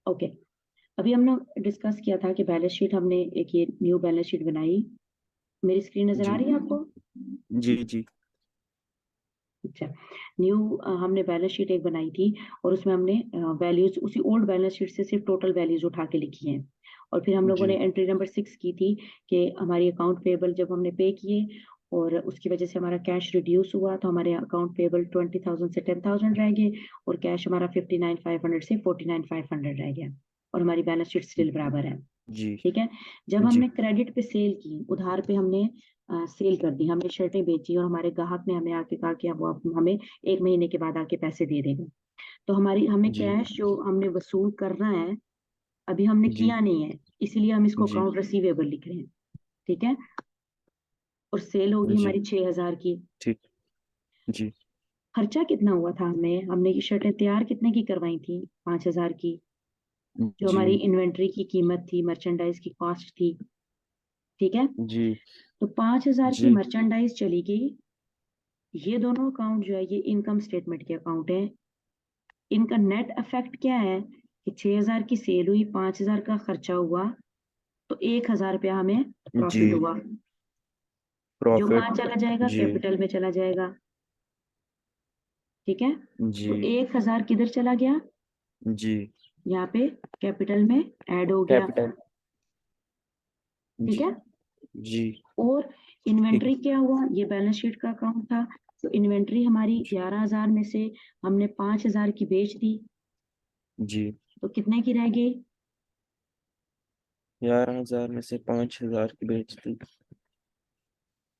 Okay, अभी हमने discuss किया था कि बैलेंस शीट, हमने एक ये न्यू बैलेंस शीट बनाई। मेरी स्क्रीन नजर आ जी रही है आपको? जी जी अच्छा, न्यू हमने बैलेंस शीट एक बनाई थी, और उसमें हमने वैल्यूज उसी ओल्ड बैलेंस शीट से सिर्फ टोटल वैल्यूज उठा के लिखी हैं। और फिर हम लोगों जी ने एंट्री नंबर 6 की थी कि हमारी अकाउंट पेबल जब हमने पे किए और उसकी वजह से हमारा कैश रिड्यूस हुआ, तो हमारे अकाउंट पेबल 20,000 से 10,000 रह गए, और कैश हमारा 59,500 से 49,500 रह गया, और हमारी बैलेंस शीट स्टिल बराबर है। जी ठीक है। जब जी हमने क्रेडिट पे सेल की, उधार पे हमने सेल कर दी, हमने शर्टें बेची, और हमारे ग्राहक ने हमें आके कहा कि अब वो हमें 1 महीने के बाद आके पैसे दे देगा, तो हमारी हमें जी कैश जो हमने वसूल करना है, अभी हमने जी किया नहीं है, इसीलिए हम इसको जी अकाउंट रिसीवेबल लिख रहे हैं। ठीक है। और सेल होगी जी हमारी 6,000 की। ठीक। जी खर्चा कितना हुआ था, हमें हमने ये शर्टें तैयार कितने की करवाई थी? 5,000 की। जो जी हमारी इन्वेंट्री की कीमत थी, मर्चेंडाइज की कॉस्ट थी। ठीक है। जी तो 5,000 की जी मर्चेंडाइज चली गई। ये दोनों अकाउंट जो है, ये इनकम स्टेटमेंट के अकाउंट है। इनका नेट इफेक्ट क्या है कि 6,000 की सेल हुई, 5,000 का खर्चा हुआ, तो 1,000 रुपया हमें जी प्रॉफिट हुआ। जो प्रॉफिट। कहाँ चला जाएगा? जी कैपिटल में चला जाएगा। ठीक है। जी तो 1,000 किधर चला गया? जी यहाँ पे कैपिटल में ऐड हो गया। कैपिटल। ठीक जी है। जी और ठीक है। इन्वेंट्री क्या हुआ? ये बैलेंस शीट का अकाउंट था, तो इन्वेंट्री हमारी जी 11,000 में से हमने 5,000 की बेच दी, जी तो कितने की रह गई? 11,000 में से 5,000 की बेच दी।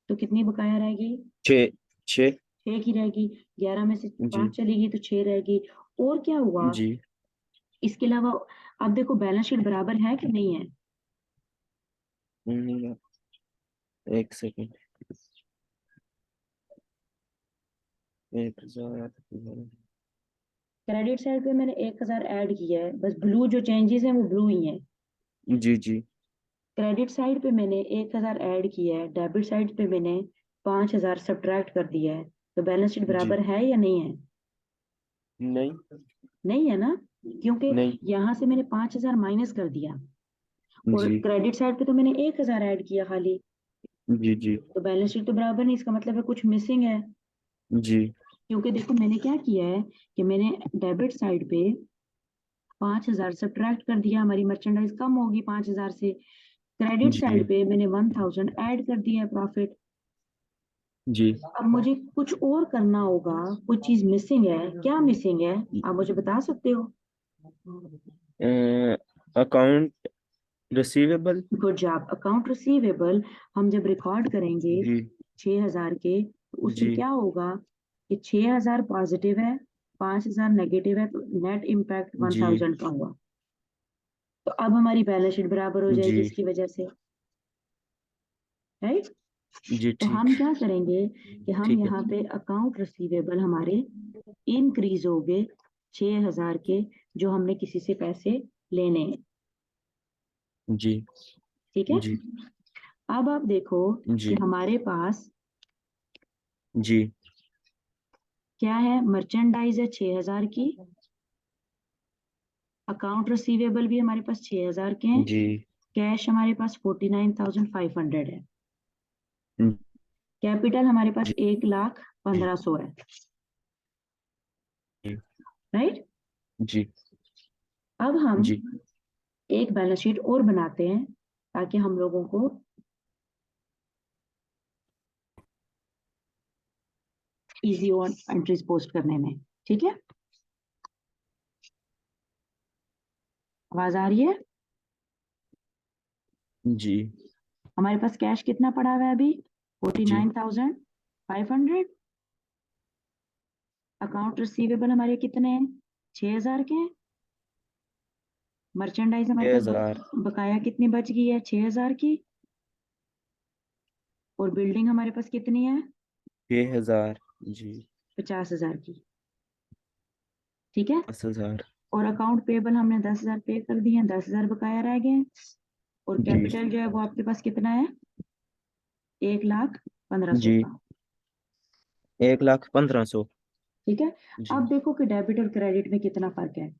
तो कितनी बकाया रह गई? छः। छः। 6 की रहेगी। 11 में से जी 5 चलेगी तो 6 रहेगी। और क्या हुआ जी इसके अलावा? अब देखो बैलेंस शीट बराबर है कि नहीं है? नहीं, एक सेकेंड। 1,000। क्रेडिट साइड पे मैंने 1,000 ऐड किया है, बस ब्लू जो चेंजेस हैं वो ब्लू ही हैं। जी जी क्रेडिट साइड पे मैंने 1,000 ऐड किया है, डेबिट साइड पे मैंने 5,000 सब्ट्रैक्ट कर दिया है। तो बैलेंस शीट जी बराबर है या नहीं है? नहीं नहीं है ना, क्योंकि नहीं। यहाँ से मैंने 5,000 माइनस कर दिया, और जी क्रेडिट साइड पे तो मैंने 1,000 ऐड किया खाली। जी जी तो बैलेंस शीट तो बराबर नहीं, इसका मतलब है कुछ मिसिंग है। जी क्योंकि देखो मैंने क्या किया है कि मैंने डेबिट साइड पे 5,000 सब्ट्रैक्ट कर दिया, हमारी मर्चेंडाइज कम होगी 5,000 से। क्रेडिट जी साइड पे मैंने 1,000 ऐड कर दिया है प्रॉफिट। जी अब मुझे कुछ और करना होगा, कुछ चीज मिसिंग है। क्या मिसिंग है, आप मुझे बता सकते हो? Account receivable. Good job, account receivable. हम जब रिकॉर्ड करेंगे जी 6,000 के, तो उसमें जी क्या होगा कि 6,000 पॉजिटिव है, 5,000 नेगेटिव है, तो नेट इम्पैक्ट जी 1,000 का हुआ। तो अब हमारी बैलेंस शीट बराबर हो जी जाएगी इसकी वजह से, राइट। जी तो ठीक। हम क्या करेंगे कि हम ठीक है। यहाँ पे अकाउंट रिसीवेबल हमारे इंक्रीज हो गए 6,000 के, जो हमने किसी से पैसे लेने हैं। जी ठीक है। जी अब आप देखो कि जी हमारे पास जी क्या है, मर्चेंडाइज है 6,000 की, अकाउंट रिसीवेबल भी हमारे पास 6,000 के हैं, जी कैश हमारे पास 49,500 है, जी कैपिटल हमारे पास 1,15,100 है, राइट। जी अब हम जी एक बैलेंस शीट और बनाते हैं, ताकि हम लोगों को इजी हो एंट्रीज पोस्ट करने में। ठीक है, आवाज आ रही है? जी हमारे पास कैश कितना पड़ा हुआ है अभी? जी 49,500। अकाउंट रिसीवेबल हमारे कितने हैं? 6,000 के हैं। मर्चेंडाइज हमारे पास 6,000। बकाया कितनी बच गई है? 6,000 की। और बिल्डिंग हमारे पास कितनी है? 6,000। जी 50,000 की। ठीक है। 10,000। और अकाउंट पेबल हमने 10,000 पे कर दिए हैं, 10,000 बकाया रह गए हैं। और जी कैपिटल जो है वो आपके पास कितना है? 1,15,100 जी का। 1,15,100। ठीक है। जी अब देखो कि डेबिट और क्रेडिट में कितना फर्क है।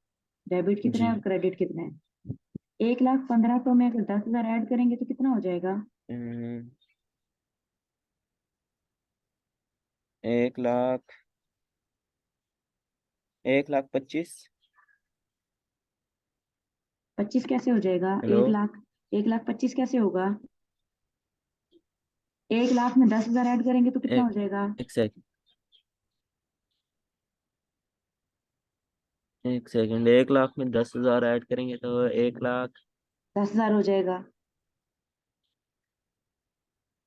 डेबिट कितना है जी। और क्रेडिट कितना है? 1,15,000 तो में अगर 10,000 ऐड करेंगे तो कितना हो जाएगा? 1,00,000, 1,25,000। 25 कैसे हो जाएगा? हेलो। 1,00,000, 1,25,000 कैसे होगा? 1,00,000 में 10,000 ऐड करेंगे तो कितना एक हो जाएगा? एक सेकंड, एक सेकंड। 1,00,000 में 10,000 ऐड करेंगे तो 1,00,000। 10,000 हो जाएगा।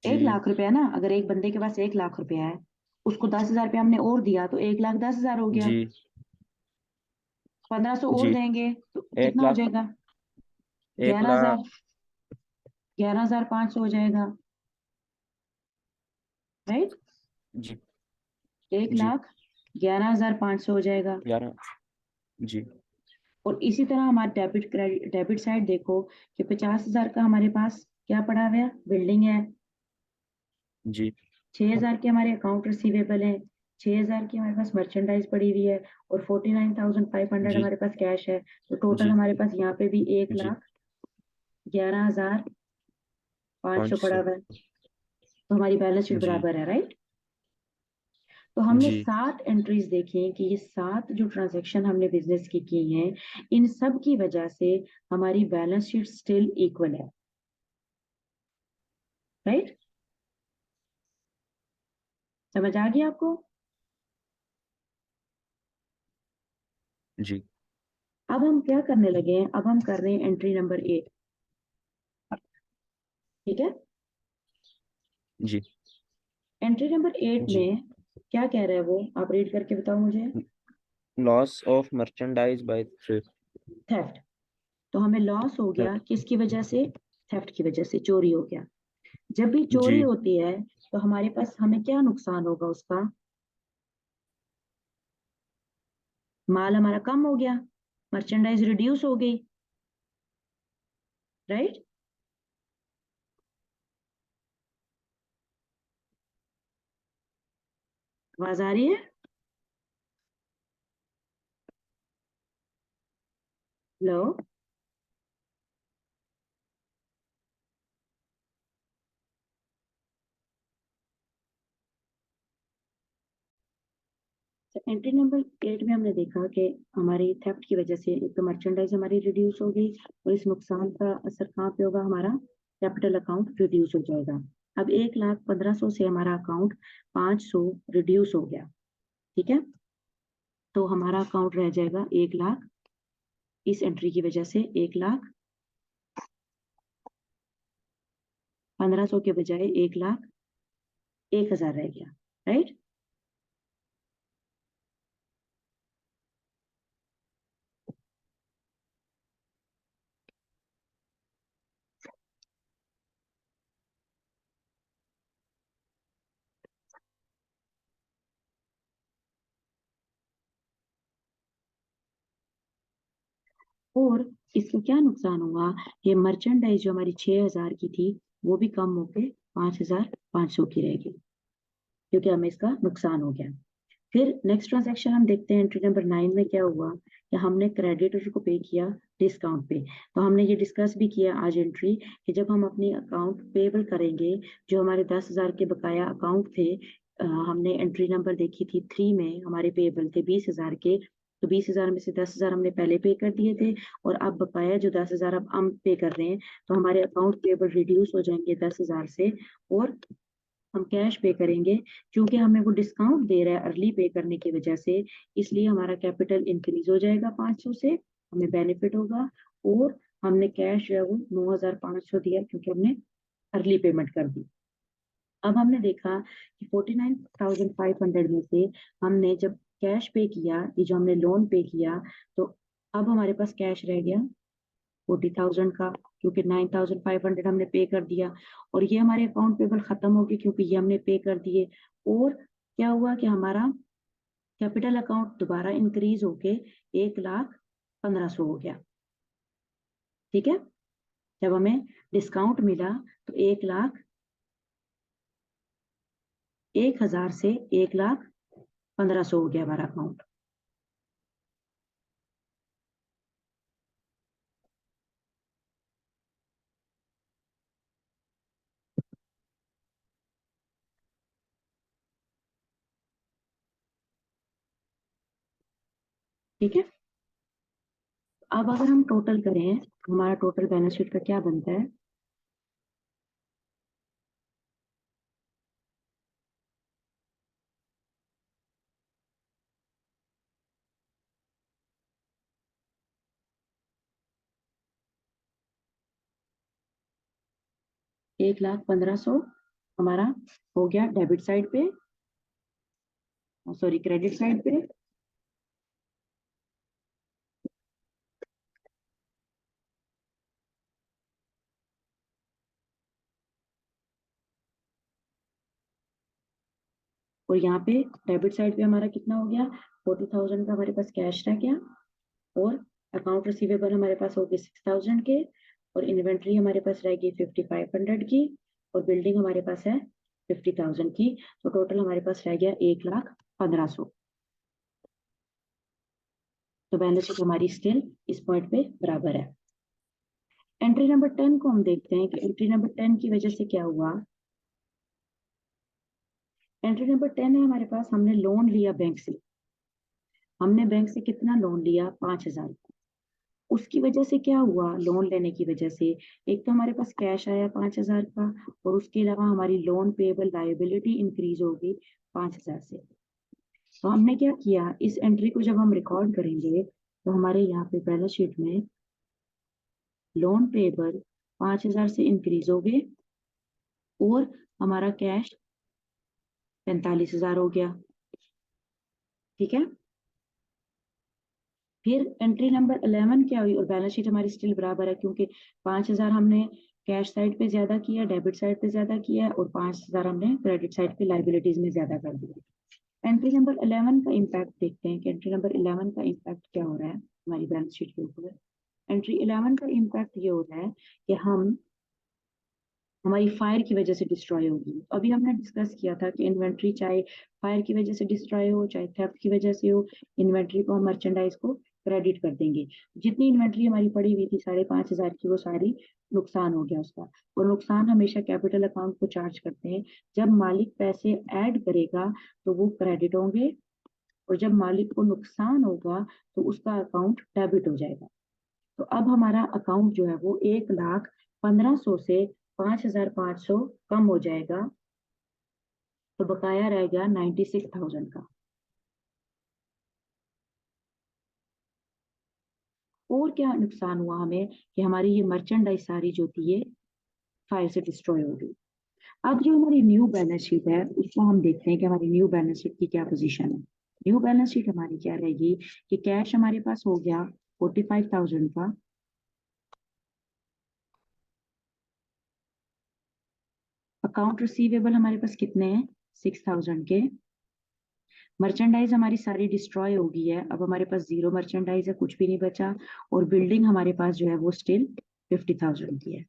एक जी। लाख रुपया ना, अगर एक बंदे के पास 1,00,000 रुपया है, उसको 10,000 रुपया हमने और दिया तो 1,10,000 हो गया। जी। 1,500 और जी। देंगे तो एक कितना हो लाख जाएगा? एक 11,000, लाख 11,500 हो जाएगा, राइट? जी। एक जी। लाख 11,500 हो जाएगा। 11। जी। और इसी तरह हमारे डेबिट क्रेडिट डेबिट साइड देखो कि 50,000 का हमारे पास क्या पड़ा हुआ है? बिल्डिंग है। जी। 6,000 के हमारे अकाउंट रिसीवेबल है। 6,000 की हमारे पास मर्चेंडाइज पड़ी हुई है। और 49,500 जी। हमारे पास कैश है। तो टोटल जी। हमारे पास यहाँ पे भी एक जी। लाख 11,500 पड़ा 500। हुआ है। तो हमारी बैलेंस शीट जी। बराबर है, राइट? तो हमने जी। 7 एंट्रीज देखी हैं कि ये 7 जो ट्रांजैक्शन हमने बिजनेस की हैं, इन सब की वजह से हमारी बैलेंस शीट स्टिल इक्वल है, राइट? समझ आ गया आपको? जी। अब हम क्या करने लगे हैं? अब हम कर रहे हैं एंट्री नंबर 8। ठीक है? जी। एंट्री नंबर 8 जी। में क्या कह रहा है वो, आप रीड करके बताओ मुझे। Loss of merchandise by thrift. Theft. तो हमें लॉस हो गया किसकी वजह से? थेफ्ट की वजह से, चोरी हो गया। जब भी चोरी जी। होती है तो हमारे पास हमें क्या नुकसान होगा उसका? माल हमारा कम हो गया, मर्चेंडाइज रिड्यूस हो गई, राइट? आवाज आ रही है? हेलो? एंट्री नंबर 8 में हमने देखा कि हमारी थेफ्ट की वजह से एक तो मर्चेंडाइज हमारी रिड्यूस हो गई, और इस नुकसान का असर कहाँ पे होगा? हमारा कैपिटल अकाउंट रिड्यूस हो जाएगा। अब 1,15,000 से हमारा अकाउंट 500 रिड्यूस हो गया। ठीक है? तो हमारा अकाउंट रह जाएगा 1,00,000। इस एंट्री की वजह से 1,15,000 के बजाय 1,01,000 रह गया, राइट? और इसको क्या नुकसान हुआ कि मर्चेंडाइज जो हमारी 6,000 की थी वो भी कम होके 5,500 की रह गई, क्योंकि हमें इसका नुकसान हो गया। फिर नेक्स्ट ट्रांजैक्शन हम देखते हैं, एंट्री नंबर 9 में क्या हुआ कि हमने क्रेडिटर को पे किया डिस्काउंट पे। तो हमने ये डिस्कस भी किया आज एंट्री कि जब हम अपने अकाउंट पेबल करेंगे, जो हमारे 10,000 के बकाया अकाउंट थे, हमने एंट्री नंबर देखी थी 3 में, हमारे पेबल थे 20,000 के। तो 20,000 में से 10,000 हमने पहले पे कर दिए थे, और अब बकाया जो 10,000 अब हम पे कर रहे हैं, तो हमारे अकाउंट पेबल रिड्यूस हो जाएंगे 10,000 से, और हम कैश पे करेंगे। क्योंकि हमें वो डिस्काउंट दे रहा है अर्ली पे करने की वजह से, इसलिए हमारा कैपिटल इंक्रीज हो जाएगा 500 से, हमें बेनिफिट होगा। और हमने कैश जो है वो 9,500 दिया, क्योंकि हमने अर्ली पेमेंट कर दी। अब हमने देखा कि 49,500 में से हमने जब कैश पे किया, ये जो हमने लोन पे किया, तो अब हमारे पास कैश रह गया 40,000 का, क्योंकि 9,500 हमने पे कर दिया। और ये हमारे अकाउंट पेबल खत्म हो गए, क्योंकि ये हमने पे कर दिए। और क्या हुआ कि हमारा कैपिटल अकाउंट दोबारा इंक्रीज होके 1,15,000 हो गया। ठीक है? जब हमें डिस्काउंट मिला तो 1,01,000 से 1,15,000 हो गया हमारा अकाउंट। ठीक है। अब अगर हम टोटल करें, हमारा टोटल बैलेंस शीट का क्या बनता है? एक लाख 1500 हमारा हो गया डेबिट साइड पे, सॉरी क्रेडिट साइड पे। और यहाँ पे डेबिट साइड पे हमारा कितना हो गया? 40,000 का हमारे पास कैश रह गया, और अकाउंट रिसीवेबल हमारे पास हो गए 6,000 के, और इन्वेंट्री हमारे पास रह गई 5,500 की, और बिल्डिंग हमारे पास है 50,000 की। तो टोटल हमारे पास रह गया 1,15,00,000। तो बैलेंस शीट हमारी स्टिल इस पॉइंट पे बराबर है। एंट्री नंबर 10 को हम देखते हैं कि एंट्री नंबर 10 की वजह से क्या हुआ। एंट्री नंबर 10 है हमारे पास, हमने लोन लिया बैंक से। हमने बैंक से कितना लोन लिया? 5,000। उसकी वजह से क्या हुआ? लोन लेने की वजह से एक तो हमारे पास कैश आया 5,000 का, और उसके अलावा हमारी लोन पेबल लायबिलिटी इंक्रीज होगी 5,000 से। तो हमने क्या किया, इस एंट्री को जब हम रिकॉर्ड करेंगे तो हमारे यहाँ पे बैलेंस शीट में लोन पेबल 5,000 से इंक्रीज हो गए, और हमारा कैश 45,000 हो गया। ठीक है। फिर एंट्री नंबर 11 क्या हुई? और बैलेंस शीट हमारी स्टिल बराबर है, क्योंकि 5,000 हमने कैश साइड पे ज्यादा किया, डेबिट साइड पे ज्यादा किया, और 5,000 हमने क्रेडिट साइड पे लाइबिलिटीज में ज्यादा कर दिया। एंट्री नंबर 11 का इम्पैक्ट देखते हैं कि एंट्री नंबर 11 का इम्पैक्ट क्या हो रहा है हमारी बैलेंस शीट के ऊपर। एंट्री 11 का इम्पैक्ट ये हो रहा है कि हम हमारी फायर की वजह से डिस्ट्रॉय होगी। तो अभी हमने डिस्कस किया था कि इन्वेंट्री चाहे फायर की वजह से डिस्ट्रॉय हो, चाहे थेफ्ट की वजह से हो, इन्वेंट्री को हम मर्चेंडाइज को क्रेडिट कर देंगे। जितनी इन्वेंट्री हमारी पड़ी हुई थी 5,500 की, वो सारी नुकसान हो गया उसका। और नुकसान हमेशा कैपिटल अकाउंट को चार्ज करते हैं। जब मालिक पैसे ऐड करेगा तो वो क्रेडिट होंगे, और जब मालिक को नुकसान होगा तो उसका अकाउंट डेबिट हो जाएगा। तो अब हमारा अकाउंट जो है वो 1,15,00,000 से 5,500 कम हो जाएगा, तो बकाया रह गया 96,000 का। और क्या नुकसान हुआ हमें कि हमारी ये मर्चेंडाइज सारी जो थी ये फायर से डिस्ट्रॉय हो गई। अब जो हमारी न्यू बैलेंस शीट है उसको हम देखते हैं कि हमारी न्यू बैलेंस शीट की क्या पोजीशन है। न्यू बैलेंस शीट हमारी क्या रहेगी कि कैश हमारे पास हो गया 45,000 का, अकाउंट रिसीवेबल हमारे पास कितने हैं? 6,000 के। मर्चेंडाइज हमारी सारी डिस्ट्रॉय हो गई है, अब हमारे पास जीरो मर्चेंडाइज है, कुछ भी नहीं बचा। और बिल्डिंग हमारे पास जो है वो स्टिल 50,000 की है।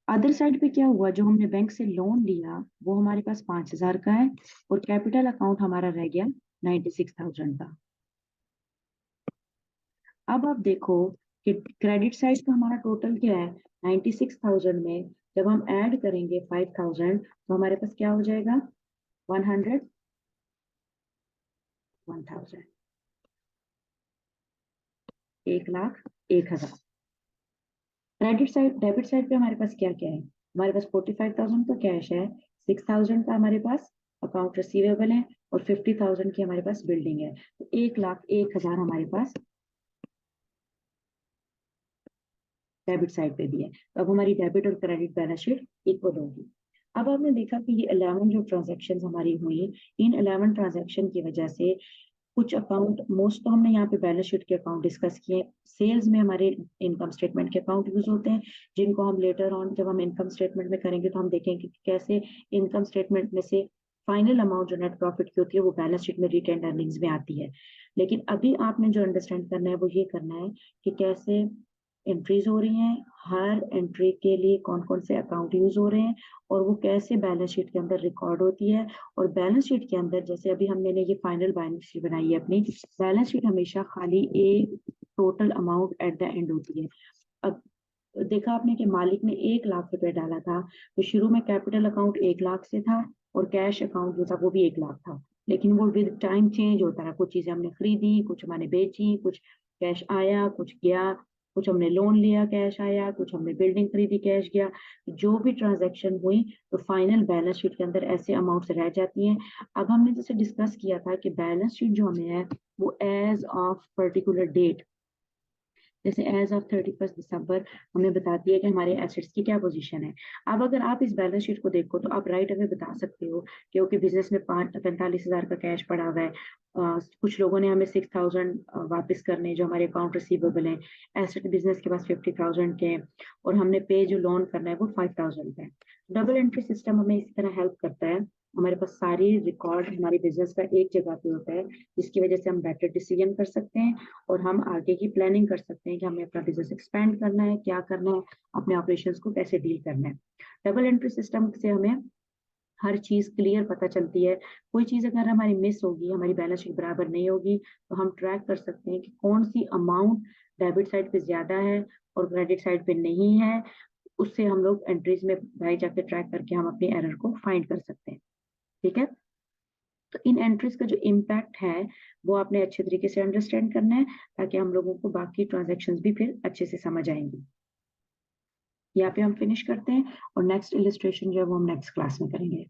अदर साइड पे क्या हुआ, जो हमने बैंक से लोन लिया वो हमारे पास 5,000 का है, और कैपिटल अकाउंट हमारा रह गया 96,000 का। अब आप देखो कि क्रेडिट साइड का हमारा टोटल क्या है? 96,000 में जब हम ऐड करेंगे 5,000 तो हमारे पास क्या हो जाएगा? 100, 1,000, 1,01,000। क्रेडिट साइड डेबिट साइड पे हमारे पास क्या क्या है? हमारे पास 45,000 का कैश है, 6,000 का हमारे पास अकाउंट रिसीवेबल है, और 50,000 की हमारे पास बिल्डिंग है। तो 1,01,000 हमारे पास डेबिट साइड पे भी है। तो अब हमारी डेबिट और क्रेडिट बैलेंस शीट इक्वल होगी। अब आपने देखा कि ये 11 जो ट्रांजेक्शन हमारी हुई, इन 11 ट्रांजेक्शन की वजह से कुछ अकाउंट, मोस्ट तो हमने यहाँ पे बैलेंस शीट के अकाउंट डिस्कस किए। सेल्स में हमारे इनकम स्टेटमेंट के अकाउंट यूज होते हैं, जिनको हम लेटर ऑन जब हम इनकम स्टेटमेंट में करेंगे तो हम देखेंगे कि कैसे इनकम स्टेटमेंट में से फाइनल अमाउंट जो नेट प्रॉफिट की होती है वो बैलेंस शीट में रिटेन अर्निंग्स में आती है। लेकिन अभी आपने जो अंडरस्टैंड करना है वो ये करना है कि कैसे एंट्रीज हो रही हैं, हर एंट्री के लिए कौन कौन से अकाउंट यूज हो रहे हैं, और वो कैसे बैलेंस शीट के अंदर रिकॉर्ड होती है। और बैलेंस शीट के अंदर जैसे अभी हमने ये फाइनल बैलेंस शीट बनाई है अपनी, बैलेंस शीट हमेशा खाली एक total amount at the end होती है। अब देखा आपने कि मालिक ने 1,00,000 रुपए डाला था, तो शुरू में कैपिटल अकाउंट 1,00,000 से था, और कैश अकाउंट जो था वो भी 1,00,000 था। लेकिन वो विद टाइम चेंज होता रहा। कुछ चीज़ें हमने खरीदी, कुछ हमने बेची, कुछ कैश आया, कुछ गया, कुछ हमने लोन लिया, कैश आया, कुछ हमने बिल्डिंग खरीदी, कैश गया। जो भी ट्रांज़ैक्शन हुई, तो फाइनल बैलेंस शीट के अंदर ऐसे अमाउंट्स रह जाती हैं। अब हमने जैसे डिस्कस किया था कि बैलेंस शीट जो हमें है, वो एज़ ऑफ पर्टिकुलर डेट, जैसे एज ऑफ 31 दिसंबर हमें बताती है कि हमारे एसेट्स की क्या पोजीशन है। अब अगर आप इस बैलेंस शीट को देखो तो आप राइट अवे बता सकते हो कि ओके बिजनेस में 45,000 का कैश पड़ा हुआ है। कुछ लोगों ने हमें 6,000 वापस करने जो हमारे अकाउंट रिसीवेबल हैं। एसेट बिजनेस के पास 50,000 के हैं और हमने पे जो लोन करना है वो 5,000 का है। डबल एंट्री सिस्टम हमें इसी तरह हेल्प करता है। हमारे पास सारी रिकॉर्ड हमारे बिजनेस का एक जगह पे होता है, जिसकी वजह से हम बेटर डिसीजन कर सकते हैं और हम आगे की प्लानिंग कर सकते हैं कि हमें अपना बिजनेस एक्सपेंड करना है, क्या करना है, अपने ऑपरेशंस को कैसे डील करना है। डबल एंट्री सिस्टम से हमें हर चीज़ क्लियर पता चलती है। कोई चीज़ अगर हमारी मिस होगी, हमारी बैलेंस शीट बराबर नहीं होगी, तो हम ट्रैक कर सकते हैं कि कौन-सी अमाउंट डेबिट साइड पे ज़्यादा है और क्रेडिट साइड पे नहीं है। उससे हम लोग एंट्रीज़ में बाहर जाके ट्रैक करके हम अपनी एरर को फाइंड कर सकते हैं। ठीक है? तो इन एंट्रीज का जो इम्पैक्ट है, वो आपने अच्छे तरीके से अंडरस्टैंड करना है, ताकि हम लोगों को बाकी ट्रांज़ैक्शंस भी फिर अच्छे से समझ आएँगी। यहाँ पे हम फिनिश करते हैं और नेक्स्ट इलस्ट्रेशन जो है वो हम नेक्स्ट क्लास में करेंगे।